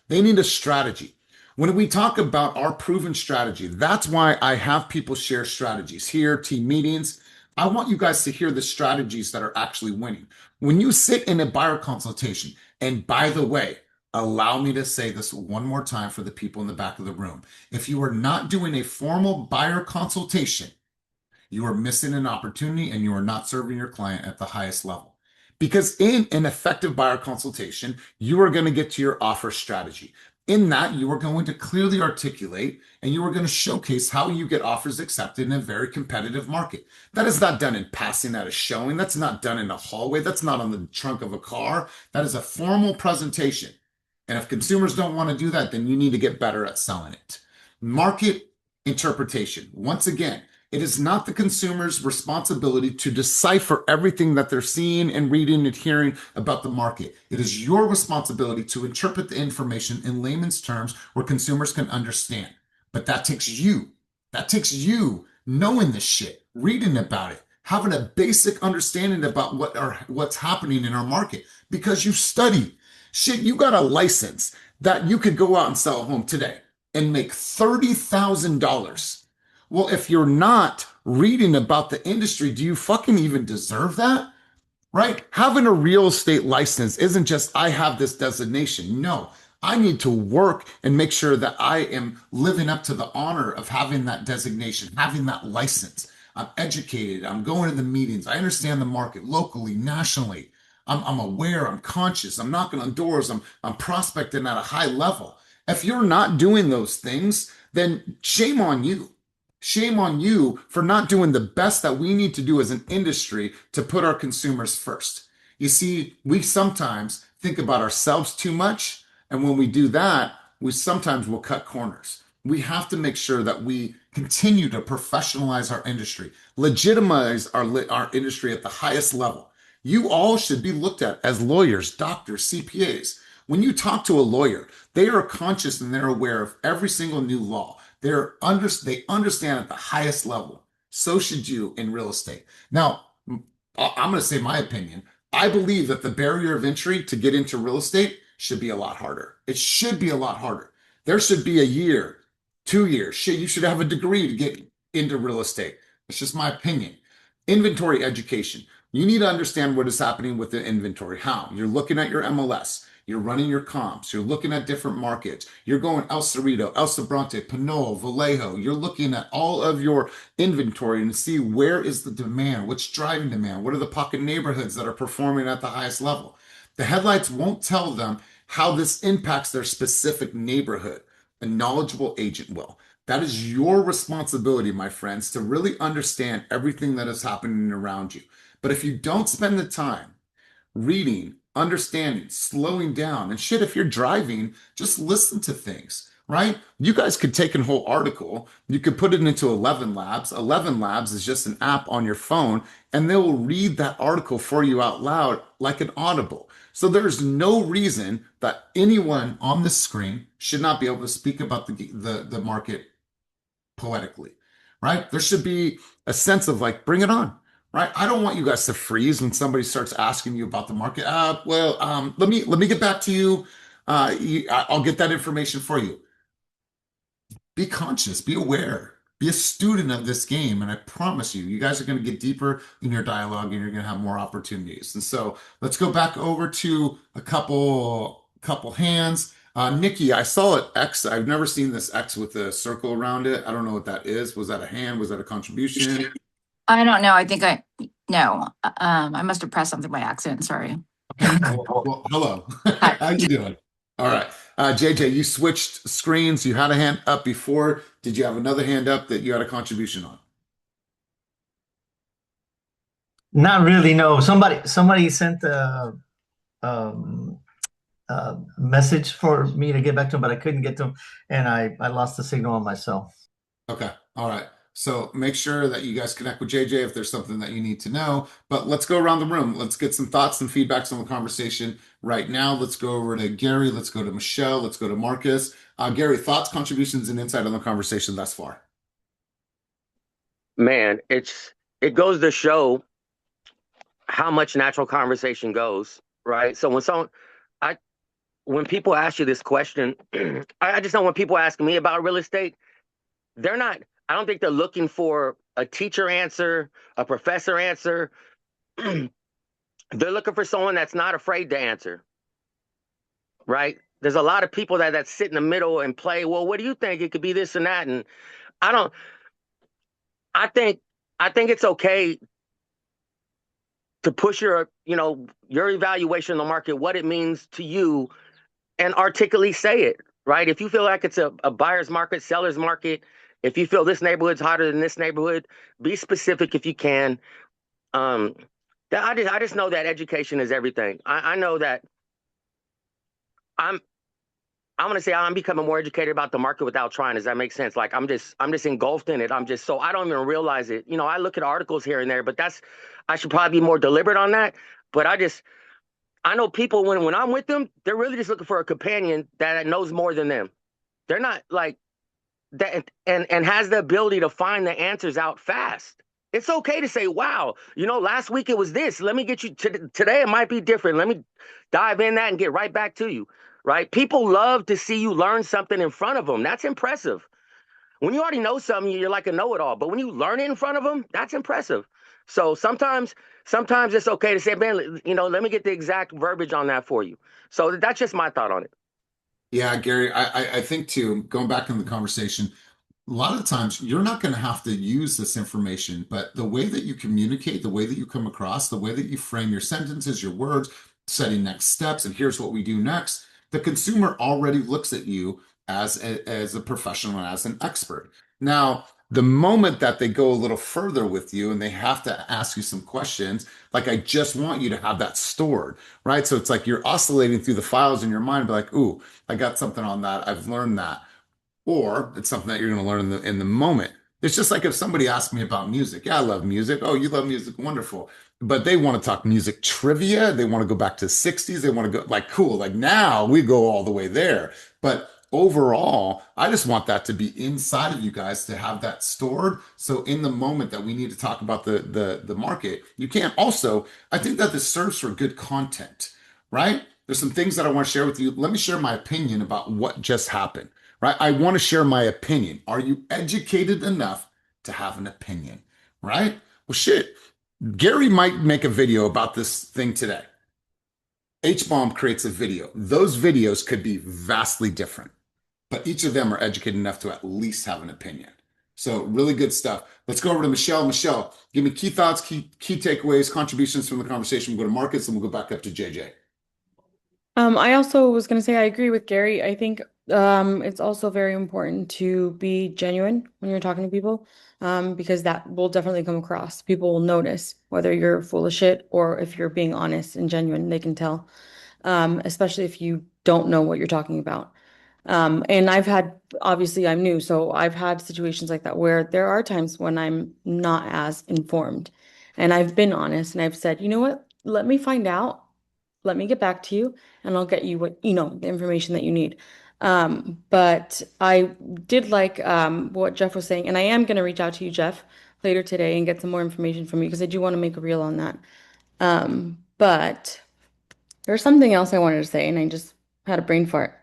[SPEAKER 1] They need a strategy. When we talk about our proven strategy, that's why I have people share strategies here, team meetings. I want you guys to hear the strategies that are actually winning. When you sit in a buyer consultation, and by the way, allow me to say this one more time for the people in the back of the room. If you are not doing a formal buyer consultation, you are missing an opportunity and you are not serving your client at the highest level. Because in an effective buyer consultation, you are going to get to your offer strategy. In that, you are going to clearly articulate and you are going to showcase how you get offers accepted in a very competitive market. That is not done in passing at a showing. That's not done in a hallway. That's not on the trunk of a car. That is a formal presentation. And if consumers don't want to do that, then you need to get better at selling it. Market interpretation. Once again, it is not the consumer's responsibility to decipher everything that they're seeing and reading and hearing about the market. It is your responsibility to interpret the information in layman's terms where consumers can understand. But that takes you. That takes you knowing this shit, reading about it, having a basic understanding about what's happening in our market because you study. Shit, you got a license. that you could go out and sell a home today and make $30,000. Well, if you're not reading about the industry, do you fucking even deserve that? Right? Having a real estate license isn't just, I have this designation. No, I need to work and make sure that I am living up to the honor of having that designation, having that license. I'm educated. I'm going to the meetings. I understand the market locally, nationally. I'm aware. I'm conscious. I'm knocking on doors. I'm prospecting at a high level. If you're not doing those things, then shame on you. Shame on you for not doing the best that we need to do as an industry to put our consumers first. You see, we sometimes think about ourselves too much. And when we do that, we sometimes will cut corners. We have to make sure that we continue to professionalize our industry, legitimize our industry at the highest level. You all should be looked at as lawyers, doctors, CPAs. When you talk to a lawyer, they are conscious and they're aware of every single new law. They understand at the highest level. So should you in real estate. Now, I'm going to say my opinion. I believe that the barrier of entry to get into real estate should be a lot harder. It should be a lot harder. There should be a year, 2 years. Shit, you should have a degree to get into real estate. It's just my opinion. Inventory education. You need to understand what is happening with the inventory. How? You're looking at your MLS. You're running your comps. You're looking at different markets. You're going El Cerrito, El Sobrante, Pinole, Vallejo. You're looking at all of your inventory and see where is the demand, what's driving demand, what are the pocket neighborhoods that are performing at the highest level. The headlights won't tell them how this impacts their specific neighborhood. A knowledgeable agent will. That is your responsibility, my friends, to really understand everything that is happening around you. But if you don't spend the time reading, understanding, slowing down, and shit, if you're driving, just listen to things, right? You guys could take a whole article, you could put it into 11 Labs. 11 Labs is just an app on your phone, and they will read that article for you out loud like an audible. So there's no reason that anyone on the screen should not be able to speak about the market poetically, right? There should be a sense of like, bring it on, right? I don't want you guys to freeze when somebody starts asking you about the market. Let me get back to you. I'll get that information for you. Be conscious, be aware, be a student of this game, and I promise you, you guys are going to get deeper in your dialogue, and you're going to have more opportunities. And so, let's go back over to a couple hands. Nikki, I saw an X. I've never seen this X with a circle around it. I don't know what that is. Was that a hand? Was that a contribution?
[SPEAKER 10] I don't know. No. I must have pressed something by accident. Sorry.
[SPEAKER 1] Okay. Well, hello. How you doing? All right. JJ, you switched screens. You had a hand up before. Did you have another hand up that you had a contribution on?
[SPEAKER 5] Not really, no. Somebody sent a message for me to get back to him, but I couldn't get to him, and I lost the signal on myself.
[SPEAKER 1] Okay. All right. So make sure that you guys connect with JJ if there's something that you need to know. But let's go around the room. Let's get some thoughts and feedbacks on the conversation right now. Let's go over to Gary. Let's go to Michelle. Let's go to Marcus. Gary, thoughts, contributions, and insight on the conversation thus far.
[SPEAKER 11] Man, it goes to show how much natural conversation goes, right? So when people ask you this question, I just know when people ask me about real estate, I don't think they're looking for a teacher answer, a professor answer. They're looking for someone that's not afraid to answer, right? There's a lot of people that sit in the middle and play, well, what do you think? It could be this and that. And I think it's okay to push your evaluation on the market, what it means to you, and articulately say it, right? If you feel like it's a buyer's market, seller's market, if you feel this neighborhood's hotter than this neighborhood, be specific if you can. I just know that education is everything. I know that I'm going to say I'm becoming more educated about the market without trying. Does that make sense? Like I'm just engulfed in it. So I don't even realize it. I look at articles here and there, but I should probably be more deliberate on that. But I know people when I'm with them, they're really just looking for a companion that knows more than them. They're not like that and has the ability to find the answers out fast. It's okay to say, wow, last week it was this. Let me get you today. It might be different. Let me dive in that and get right back to you. right? People love to see you learn something in front of them. That's impressive. When you already know something, you're like a know-it-all. But when you learn it in front of them, that's impressive. So sometimes it's okay to say, man, let me get the exact verbiage on that for you. So that's just my thought on it.
[SPEAKER 1] Yeah, Gary, I think too, going back in the conversation, a lot of the times you're not going to have to use this information, but the way that you communicate, the way that you come across, the way that you frame your sentences, your words, setting next steps, and here's what we do next, the consumer already looks at you as a professional and as an expert. Now, the moment that they go a little further with you and they have to ask you some questions, like I just want you to have that stored, right? So it's like you're oscillating through the files in your mind, be like, ooh, I got something on that. I've learned that, or it's something that you're going to learn in the moment. It's just like if somebody asked me about music. Yeah, I love music. Oh, you love music. Wonderful. But they want to talk music trivia. They want to go back to the 60s. They want to go like, cool. Like now we go all the way there. But overall, I just want that to be inside of you guys to have that stored. So in the moment that we need to talk about the market, you can't also, I think that this serves for good content, right? There's some things that I want to share with you. Let me share my opinion about what just happened, right? I want to share my opinion. Are you educated enough to have an opinion, right? Well, shit. Gary might make a video about this thing today. H-Bomb creates a video. Those videos could be vastly different, but each of them are educated enough to at least have an opinion. So really good stuff. Let's go over to Michelle. Michelle, give me key thoughts, key takeaways, contributions from the conversation. We'll go to markets and we'll go back up to JJ.
[SPEAKER 12] I also was going to say I agree with Gary. I think it's also very important to be genuine when you're talking to people, because that will definitely come across. People will notice whether you're full of shit or if you're being honest and genuine. They can tell, especially if you don't know what you're talking about. And obviously I'm new, so I've had situations like that where there are times when I'm not as informed. And I've been honest and I've said, you know what? Let me find out. Let me get back to you and I'll get you the information that you need. But I did like what Jeff was saying, and I am going to reach out to you, Jeff, later today and get some more information from you because I do want to make a reel on that. But there's something else I wanted to say, and I just had a brain fart.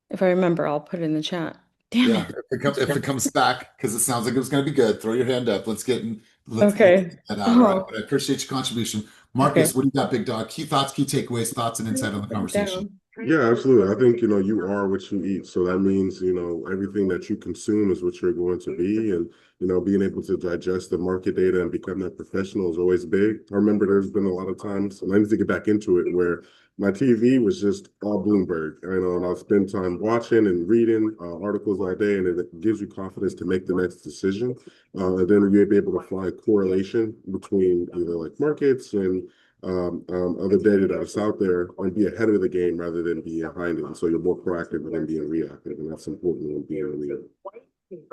[SPEAKER 12] If I remember, I'll put it in the chat. Damn
[SPEAKER 1] Yeah,
[SPEAKER 12] it.
[SPEAKER 1] if it comes back, because it sounds like it was going to be good, throw your hand up. Let's
[SPEAKER 12] Okay.
[SPEAKER 1] get that out.
[SPEAKER 12] Oh,
[SPEAKER 1] All right. But I appreciate your contribution. Marcus,
[SPEAKER 12] okay.
[SPEAKER 1] what do you got, big dog? Key thoughts, key takeaways, thoughts, and insight on the conversation.
[SPEAKER 12] Down.
[SPEAKER 13] Yeah, absolutely. I think, you are what you eat. So that means, everything that you consume is what you're going to be. And, being able to digest the market data and become that professional is always big. I remember there's been a lot of times, and I need to get back into it, where my TV was just all Bloomberg, and I'll spend time watching and reading articles all day, and it gives you confidence to make the next decision. And then you'll be able to find correlation between either like markets and other data that's out there and be ahead of the game rather than be behind it. And so you're more proactive than being reactive, and that's important when being a leader.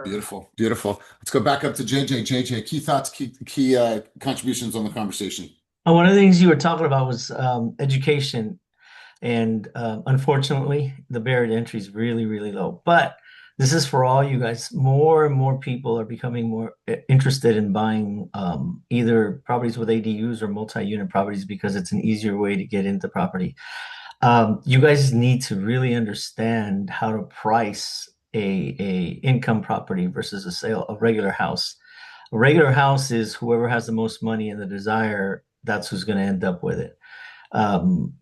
[SPEAKER 1] Beautiful, beautiful. Let's go back up to JJ. JJ, key thoughts, key contributions on the conversation.
[SPEAKER 5] One of the things you were talking about was education. And unfortunately, the barrier to entry is really, really low. But this is for all you guys. More and more people are becoming more interested in buying either properties with ADUs or multi-unit properties because it's an easier way to get into property. You guys need to really understand how to price a income property versus a regular house. A regular house is whoever has the most money and the desire, that's who's going to end up with it.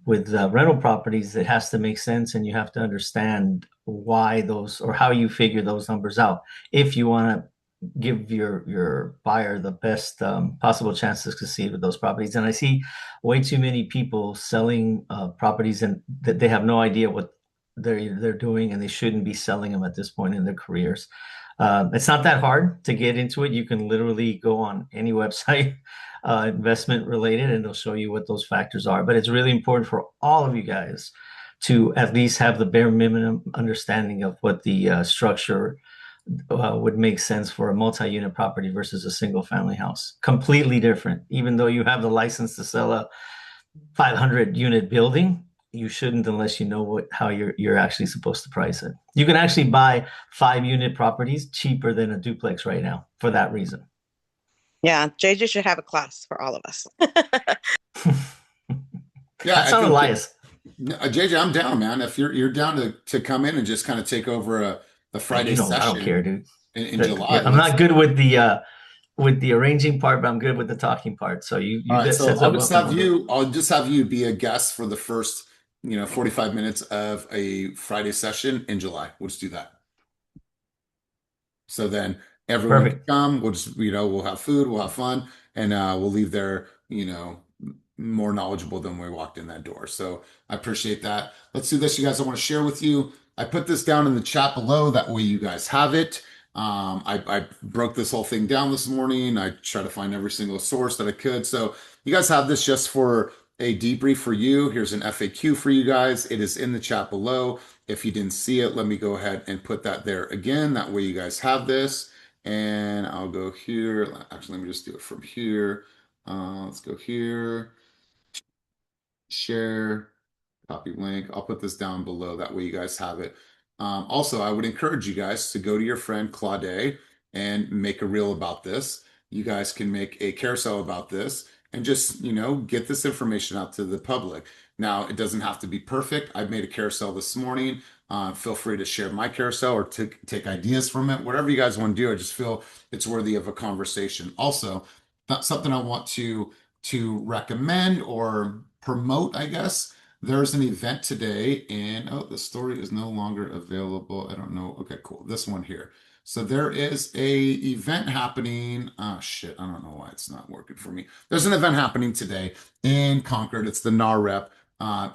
[SPEAKER 5] With rental properties, it has to make sense, and you have to understand why those, or how you figure those numbers out if you want to give your buyer the best possible chance to succeed with those properties. And I see way too many people selling properties and that they have no idea what they're doing, and they shouldn't be selling them at this point in their careers. It's not that hard to get into it. You can literally go on any website, investment related, and they'll show you what those factors are. But it's really important for all of you guys to at least have the bare minimum understanding of what the structure would make sense for a multi-unit property versus a single family house. Completely different. Even though you have the license to sell a 500 unit building, you shouldn't unless you know how you're actually supposed to price it. You can actually buy 5-unit properties cheaper than a duplex right now for that reason.
[SPEAKER 14] Yeah, JJ should have a class for all of us.
[SPEAKER 5] Yeah, that's on Elias.
[SPEAKER 1] JJ, I'm down, man. If you're down to come in and just kind of take over a Friday
[SPEAKER 15] I don't care,
[SPEAKER 1] session
[SPEAKER 15] dude.
[SPEAKER 1] in July,
[SPEAKER 15] Yeah, I'm
[SPEAKER 1] let's.
[SPEAKER 15] not good with the arranging part, but I'm good with the talking part. So
[SPEAKER 1] All
[SPEAKER 15] you
[SPEAKER 1] right,
[SPEAKER 15] set
[SPEAKER 1] so
[SPEAKER 15] something up and we'll do it.
[SPEAKER 1] I'll just have you be a guest for the first, 45 minutes of a Friday session in July. We'll just do that. So then everyone can
[SPEAKER 15] Perfect.
[SPEAKER 1] come. We'll just, we'll have food, we'll have fun, and we'll leave there, more knowledgeable than we walked in that door. So I appreciate that. Let's do this, you guys. I want to share with you. I put this down in the chat below. That way you guys have it. I broke this whole thing down this morning. I tried to find every single source that I could. So you guys have this just for a debrief for you. Here's an FAQ for you guys. It is in the chat below. If you didn't see it, let me go ahead and put that there again. That way you guys have this. And I'll go here. Actually, let me just do it from here. Let's go here. Share, copy link. I'll put this down below. That way you guys have it. Also, I would encourage you guys to go to your friend Claude and make a reel about this. You guys can make a carousel about this and just, get this information out to the public. Now, it doesn't have to be perfect. I've made a carousel this morning. Feel free to share my carousel or to take ideas from it. Whatever you guys want to do, I just feel it's worthy of a conversation. Also, that's something I want to recommend or promote, I guess. There's an event today the story is no longer available. I don't know. Okay, cool. This one here. So there is a event happening. Oh shit, I don't know why it's not working for me. There's an event happening today in Concord. It's the NAREP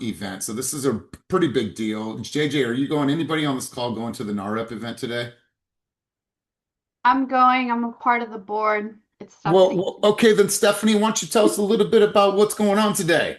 [SPEAKER 1] event. So this is a pretty big deal. JJ, are you going? Anybody on this call going to the NAREP event today?
[SPEAKER 16] I'm going. I'm a part of the board. It's
[SPEAKER 1] Well,
[SPEAKER 16] Stephanie.
[SPEAKER 1] okay, then Stephanie, why don't you tell us a little bit about what's going on today?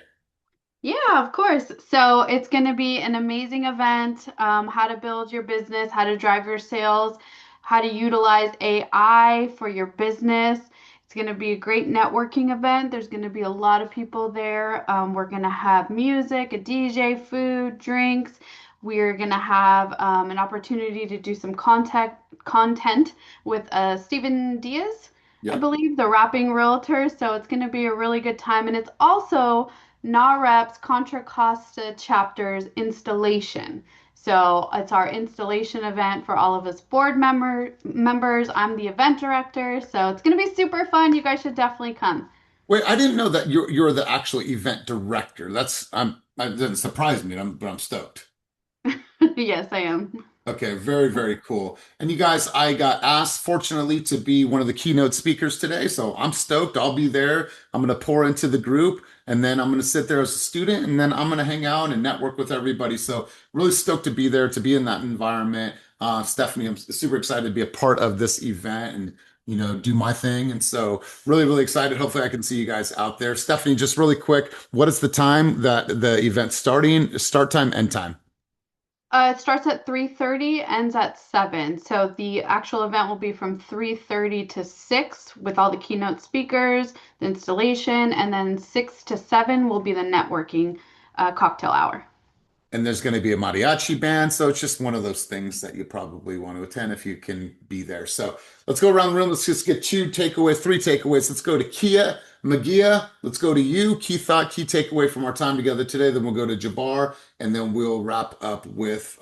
[SPEAKER 16] Yeah, of course. So it's going to be an amazing event. How to build your business, how to drive your sales, how to utilize AI for your business. It's going to be a great networking event. There's going to be a lot of people there. We're going to have music, a DJ, food, drinks. We're going to have an opportunity to do some content with Stephen Diaz, I
[SPEAKER 1] Yeah.
[SPEAKER 16] believe, the rapping realtor. So it's going to be a really good time. And it's also NAREP's Contra Costa chapter's installation. So it's our installation event for all of us board members. I'm the event director, so it's going to be super fun. You guys should definitely come.
[SPEAKER 1] Wait, I didn't know that you're the actual event director. That doesn't surprise me, but I'm stoked.
[SPEAKER 16] Yes, I am.
[SPEAKER 1] Okay, very, very cool. And you guys, I got asked, fortunately, to be one of the keynote speakers today. So I'm stoked. I'll be there. I'm going to pour into the group and then I'm going to sit there as a student and then I'm going to hang out and network with everybody. So really stoked to be there, to be in that environment. Stephanie, I'm super excited to be a part of this event and, do my thing. And so really, really excited. Hopefully I can see you guys out there. Stephanie, just really quick, what is the time that the event's starting? Start time, end time?
[SPEAKER 16] It starts at 3:30, ends at 7. So the actual event will be from 3:30 to 6 with all the keynote speakers, the installation, and then 6 to 7 will be the networking cocktail hour.
[SPEAKER 1] And there's going to be a mariachi band. So it's just one of those things that you probably want to attend if you can be there. So let's go around the room. Let's just get three takeaways. Let's go to Kia Magia. Let's go to you. Key thought, key takeaway from our time together today. Then we'll go to Jabbar and then we'll wrap up with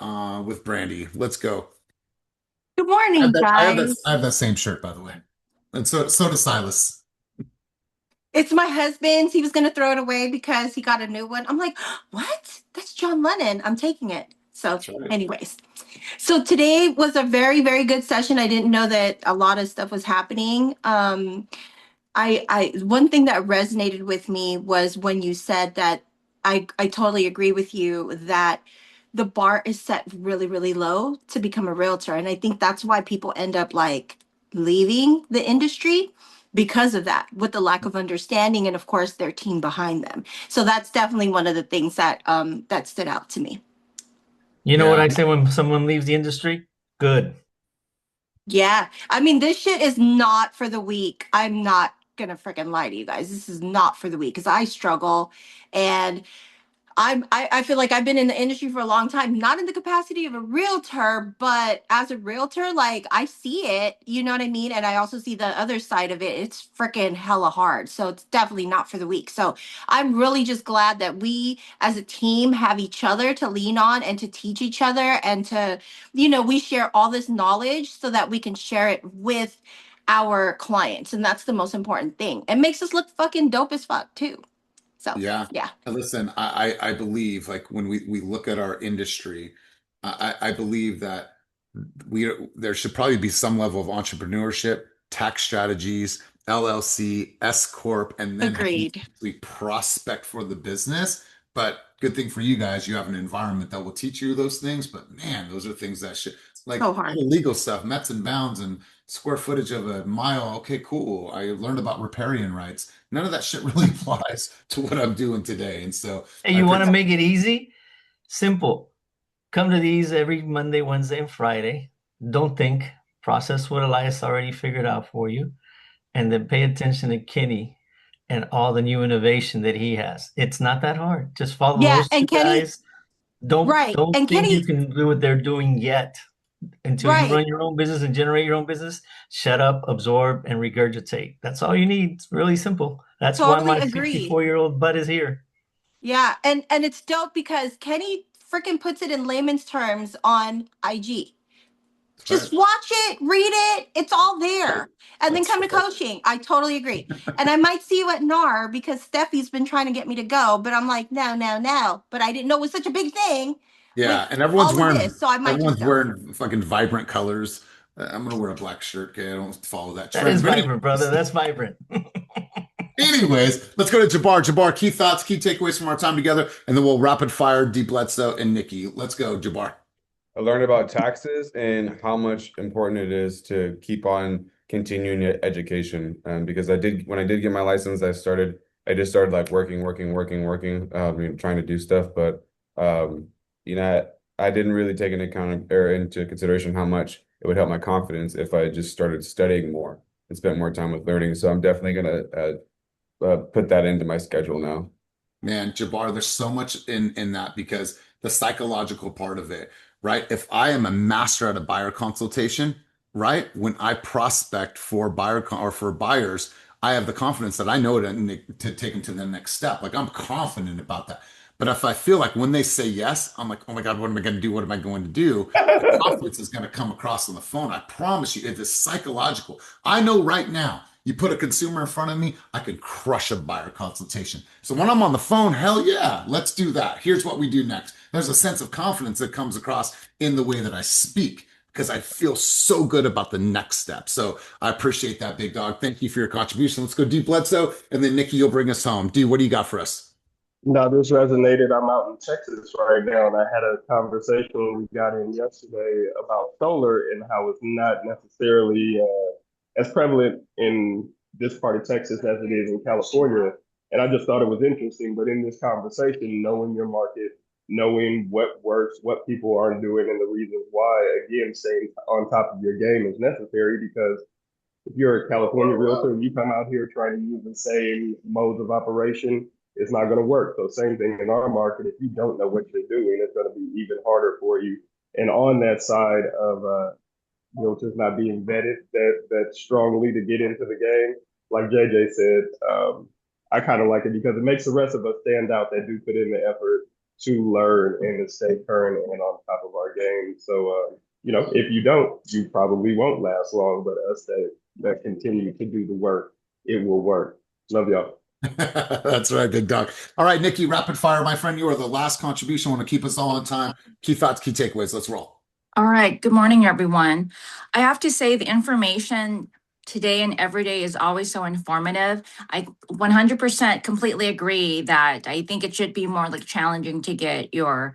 [SPEAKER 1] Brandy. Let's go.
[SPEAKER 17] Good morning, guys.
[SPEAKER 1] I have that same shirt, by the way. And so does Silas.
[SPEAKER 17] It's my husband's. He was going to throw it away because he got a new one. I'm like, what? That's John Lennon. I'm taking it. So anyways, so today was a very, very good session. I didn't know that a lot of stuff was happening. I one thing that resonated with me was when you said that I totally agree with you that the bar is set really, really low to become a realtor. And I think that's why people end up like leaving the industry because of that, with the lack of understanding and of course their team behind them. So that's definitely one of the things that that stood out to me.
[SPEAKER 15] You know what I say when someone leaves the industry? Good.
[SPEAKER 17] Yeah. I mean, this shit is not for the weak. I'm not gonna freaking lie to you guys. This is not for the weak because I struggle and I feel like I've been in the industry for a long time, not in the capacity of a realtor, but as a realtor, like I see it, you know what I mean? And I also see the other side of it. It's freaking hella hard. So it's definitely not for the weak. So I'm really just glad that we as a team have each other to lean on and to teach each other and to, we share all this knowledge so that we can share it with our clients. And that's the most important thing. It makes us look fucking dope as fuck too. So
[SPEAKER 1] Yeah.
[SPEAKER 17] yeah.
[SPEAKER 1] Listen, I believe like when we look at our industry, I believe that there should probably be some level of entrepreneurship, tax strategies, LLC, S corp, and then
[SPEAKER 17] Agreed.
[SPEAKER 1] we prospect for the business. But good thing for you guys, you have an environment that will teach you those things. But man, those are things that should like
[SPEAKER 17] So
[SPEAKER 1] all
[SPEAKER 17] hard.
[SPEAKER 1] the legal stuff, Mets and bounds and square footage of a mile. Okay, cool. I learned about riparian rights. None of that shit really applies to what I'm doing today. And so
[SPEAKER 15] And
[SPEAKER 1] I
[SPEAKER 15] you want to
[SPEAKER 1] appreciate
[SPEAKER 15] make it easy? Simple. Come to these every Monday, Wednesday, and Friday. Don't think. Process what Elias already figured out for you. And then pay attention to Kenny and all the new innovation that he has. It's not that hard. Just follow
[SPEAKER 17] Yeah,
[SPEAKER 15] those two
[SPEAKER 17] and Kenny,
[SPEAKER 15] guys. Don't
[SPEAKER 17] right. And
[SPEAKER 15] think you
[SPEAKER 17] Kenny,
[SPEAKER 15] can do what they're doing yet. Until you
[SPEAKER 17] right.
[SPEAKER 15] run your own business and generate your own business, shut up, absorb, and regurgitate. That's all you need. It's really simple. That's why
[SPEAKER 17] Totally
[SPEAKER 15] my
[SPEAKER 17] agree.
[SPEAKER 15] 64-year-old butt is here.
[SPEAKER 17] Yeah, and it's dope because Kenny freaking puts it in layman's terms on IG. Just
[SPEAKER 1] right.
[SPEAKER 17] watch it, read it. It's all there. And then
[SPEAKER 1] That's
[SPEAKER 17] come to
[SPEAKER 1] fair.
[SPEAKER 17] coaching. I totally agree. And I might see you at NAR because Steffi's been trying to get me to go, but I'm like, no, no, no. But I didn't know it was such a big thing with
[SPEAKER 1] Yeah, and
[SPEAKER 17] all of this, so I might just
[SPEAKER 1] everyone's
[SPEAKER 17] go.
[SPEAKER 1] wearing fucking vibrant colors. I'm gonna wear a black shirt. Okay, I don't follow that
[SPEAKER 15] That is
[SPEAKER 1] trend. But
[SPEAKER 15] vibrant, brother. That's vibrant.
[SPEAKER 1] anyways, let's go to Jabbar. Jabbar, key thoughts, key takeaways from our time together, and then we'll rapid fire D Bledsoe and Nikki. Let's go, Jabbar.
[SPEAKER 7] I learned about taxes and how much important it is to keep on continuing your education. Because when I did get my license, I just started like working, trying to do stuff. But I didn't really take into account or into consideration how much it would help my confidence if I just started studying more and spent more time with learning. So I'm definitely gonna put that into my schedule now.
[SPEAKER 1] Man, Jabbar, there's so much in that because the psychological part of it, right? If I am a master at a buyer consultation, right? When I prospect for or for buyers, I have the confidence that I know to take them to the next step. Like I'm confident about that. But if I feel like when they say yes, I'm like, oh my God, what am I going to do? What am I going to do? The confidence is going to come across on the phone. I promise you, it is psychological. I know right now, you put a consumer in front of me, I can crush a buyer consultation. So when I'm on the phone, hell yeah, let's do that. Here's what we do next. There's a sense of confidence that comes across in the way that I speak because I feel so good about the next step. So I appreciate that, big dog. Thank you for your contribution. Let's go D Bledsoe, and then Nikki, you'll bring us home. D, what do you got for us?
[SPEAKER 18] No, this resonated. I'm out in Texas right now, and I had a conversation we got in yesterday about solar and how it's not necessarily as prevalent in this part of Texas as it is in California. And I just thought it was interesting. But in this conversation, knowing your market, knowing what works, what people aren't doing, and the reasons why, again, staying on top of your game is necessary because if you're a California realtor and you come out here trying to use the same modes of operation, it's not going to work. So same thing in our market. If you don't know what you're doing, it's going to be even harder for you. And on that side of realtors not being vetted that strongly to get into the game, like JJ said, I kind of like it because it makes the rest of us stand out that do put in the effort to learn and to stay current and on top of our game. So, if you don't, you probably won't last long, but us that continue to do the work, it will work. Love y'all.
[SPEAKER 1] That's right, big dog. All right, Nikki, rapid fire, my friend. You are the last contribution. I want to keep us all on time. Key thoughts, key takeaways. Let's roll.
[SPEAKER 10] All right. Good morning, everyone. I have to say the information today and every day is always so informative. I 100% completely agree that I think it should be more like challenging to get your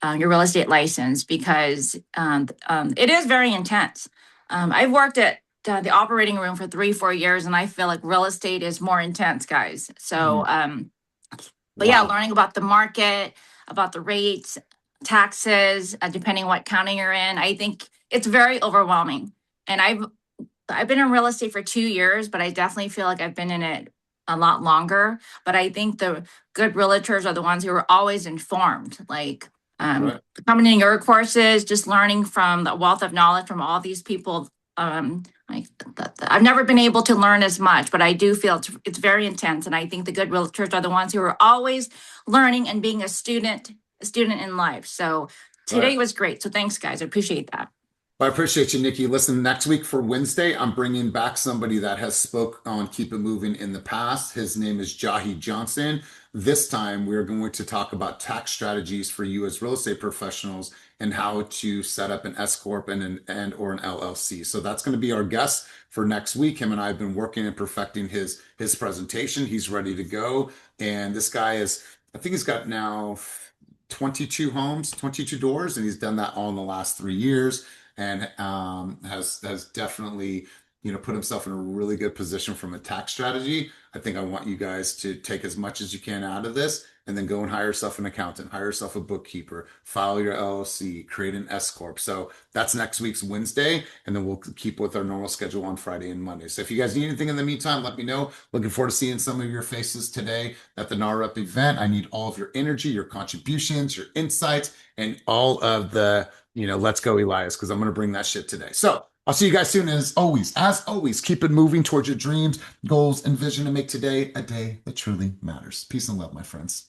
[SPEAKER 10] real estate license because it is very intense. I've worked at the operating room for 3-4 years, and I feel like real estate is more intense, guys. So, but yeah, learning about the market, about the rates, taxes, depending what county you're in, I think it's very overwhelming. And I've been in real estate for 2 years, but I definitely feel like I've been in it a lot longer, but I think the good realtors are the ones who are always informed, like
[SPEAKER 1] Right.
[SPEAKER 10] coming in your courses, just learning from the wealth of knowledge from all these people. Like I've never been able to learn as much, but I do feel it's very intense. And I think the good realtors are the ones who are always learning and being a student in life. So today
[SPEAKER 1] Right.
[SPEAKER 10] was great. So thanks, guys. I appreciate that.
[SPEAKER 1] I appreciate you, Nikki. Listen, next week for Wednesday, I'm bringing back somebody that has spoke on Keep It Moving in the past. His name is Jahi Johnson. This time, we're going to talk about tax strategies for you as real estate professionals and how to set up an S corp and or an LLC. So that's going to be our guest for next week. Him and I have been working and perfecting his presentation. He's ready to go, and this guy is, I think he's got now 22 homes, 22 doors, and he's done that all in the last 3 years, and has definitely put himself in a really good position from a tax strategy. I think I want you guys to take as much as you can out of this, and then go and hire yourself an accountant, hire yourself a bookkeeper, file your LLC, create an S corp. So that's next week's Wednesday, and then we'll keep with our normal schedule on Friday and Monday. So if you guys need anything in the meantime, let me know. Looking forward to seeing some of your faces today at the NAREP event. I need all of your energy, your contributions, your insights, and all of the let's go, Elias, because I'm going to bring that shit today. So I'll see you guys soon. As always, keep it moving towards your dreams, goals, and vision to make today a day that truly matters. Peace and love, my friends.